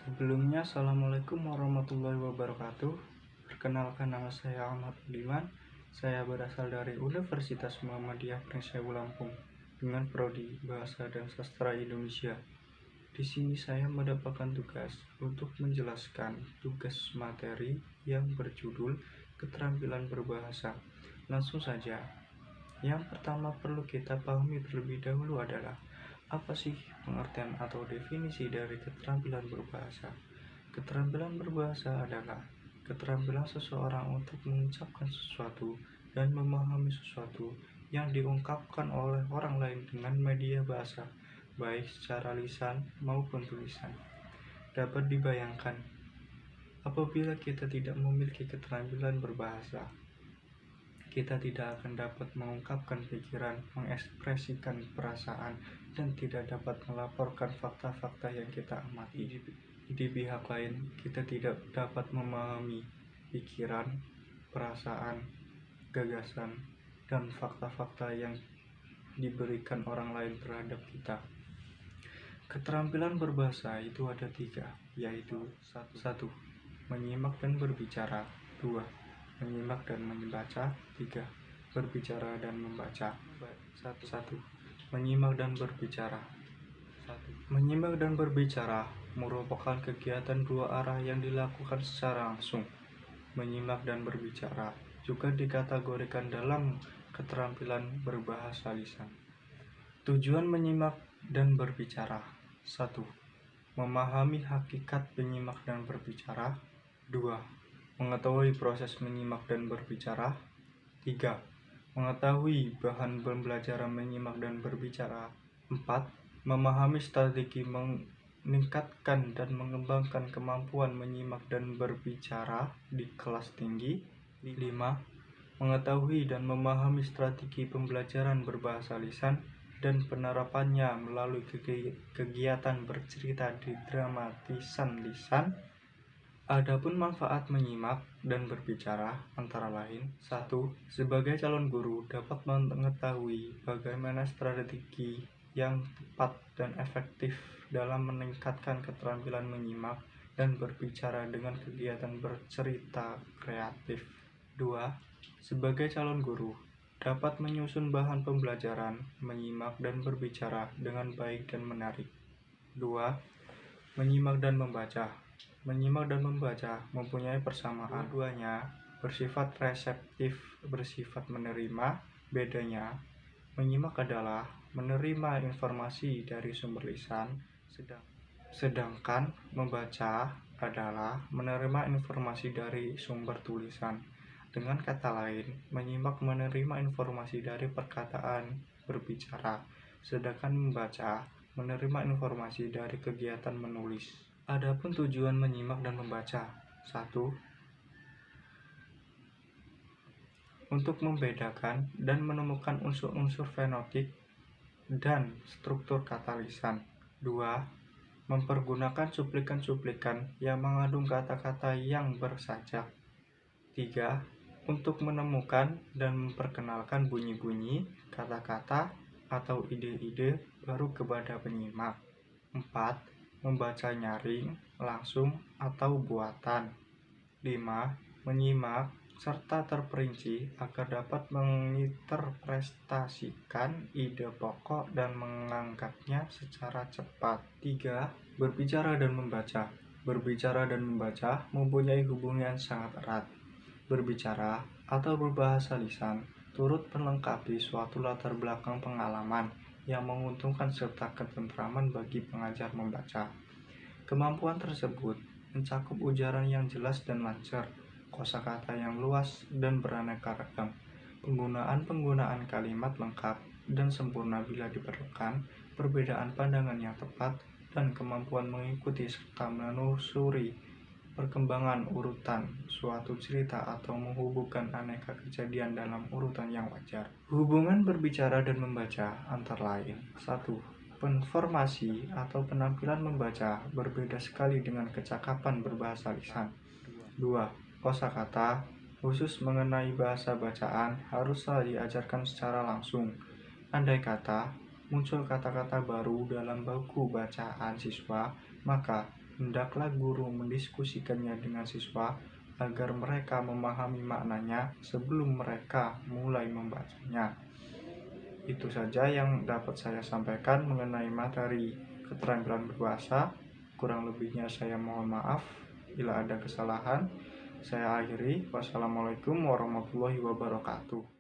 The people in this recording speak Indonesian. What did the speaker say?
Sebelumnya, Assalamualaikum warahmatullahi wabarakatuh. Perkenalkan, nama saya Ahmad Budiman. Saya berasal dari Universitas Muhammadiyah Prinshewu Lampung dengan prodi Bahasa dan Sastra Indonesia. Di sini saya mendapatkan tugas untuk menjelaskan tugas materi yang berjudul Keterampilan Berbahasa. Langsung saja. Yang pertama perlu kita pahami terlebih dahulu adalah apa sih pengertian atau definisi dari keterampilan berbahasa? Keterampilan berbahasa adalah keterampilan seseorang untuk mengucapkan sesuatu dan memahami sesuatu yang diungkapkan oleh orang lain dengan media bahasa, baik secara lisan maupun tulisan. Dapat dibayangkan, apabila kita tidak memiliki keterampilan berbahasa, kita tidak akan dapat mengungkapkan pikiran, mengekspresikan perasaan, dan tidak dapat melaporkan fakta-fakta yang kita amati. Di pihak lain, kita tidak dapat memahami pikiran, perasaan, gagasan, dan fakta-fakta yang diberikan orang lain terhadap kita. Keterampilan berbahasa itu ada 3, yaitu 1. Menyimak dan berbicara. 2. Menyimak dan membaca. 3. Berbicara dan membaca. 1. Menyimak dan berbicara. Menyimak dan berbicara merupakan kegiatan dua arah yang dilakukan secara langsung. Menyimak dan berbicara juga dikategorikan dalam keterampilan berbahasa lisan. Tujuan menyimak dan berbicara: 1. Memahami hakikat menyimak dan berbicara. 2. Mengetahui proses menyimak dan berbicara. 3. Mengetahui bahan pembelajaran menyimak dan berbicara. 4. Memahami strategi meningkatkan dan mengembangkan kemampuan menyimak dan berbicara di kelas tinggi. 5. Mengetahui dan memahami strategi pembelajaran berbahasa lisan dan penerapannya melalui kegiatan bercerita di dramatisan lisan. Adapun manfaat menyimak dan berbicara antara lain: 1. Sebagai calon guru dapat mengetahui bagaimana strategi yang tepat dan efektif dalam meningkatkan keterampilan menyimak dan berbicara dengan kegiatan bercerita kreatif. 2. Sebagai calon guru dapat menyusun bahan pembelajaran menyimak dan berbicara dengan baik dan menarik. 2. Menyimak dan membaca. Menyimak dan membaca mempunyai persamaan. Dua-duanya bersifat reseptif, bersifat menerima. Bedanya, menyimak adalah menerima informasi dari sumber lisan, sedangkan membaca adalah menerima informasi dari sumber tulisan. Dengan kata lain, menyimak menerima informasi dari perkataan berbicara, sedangkan membaca menerima informasi dari kegiatan menulis. Adapun tujuan menyimak dan membaca: 1. Untuk membedakan dan menemukan unsur-unsur fenotip dan struktur kata lisan. 2. Mempergunakan cuplikan-cuplikan yang mengandung kata-kata yang bersajak. 3. Untuk menemukan dan memperkenalkan bunyi-bunyi, kata-kata, atau ide-ide baru kepada penyimak. 4. Membaca nyaring, langsung, atau buatan. 5. Menyimak serta terperinci agar dapat menginterpretasikan ide pokok dan menganggapnya secara cepat. 3. Berbicara dan membaca. Berbicara dan membaca mempunyai hubungan sangat erat. Berbicara atau berbahasa lisan turut melengkapi suatu latar belakang pengalaman yang menguntungkan serta ketentraman bagi pengajar membaca. Kemampuan tersebut mencakup ujaran yang jelas dan lancar, kosakata yang luas dan beraneka ragam, penggunaan kalimat lengkap dan sempurna bila diperlukan, perbedaan pandangan yang tepat, dan kemampuan mengikuti serta menelusuri perkembangan urutan suatu cerita atau menghubungkan aneka kejadian dalam urutan yang wajar. Hubungan berbicara dan membaca antara lain: 1. Konformasi atau penampilan membaca berbeda sekali dengan kecakapan berbahasa lisan. 2. Kosakata, khusus mengenai bahasa bacaan, haruslah diajarkan secara langsung. Andai kata muncul kata-kata baru dalam buku bacaan siswa, maka hendaklah guru mendiskusikannya dengan siswa agar mereka memahami maknanya sebelum mereka mulai membacanya. Itu saja yang dapat saya sampaikan mengenai materi keterampilan berbahasa. Kurang lebihnya saya mohon maaf bila ada kesalahan. Saya akhiri. Wassalamualaikum warahmatullahi wabarakatuh.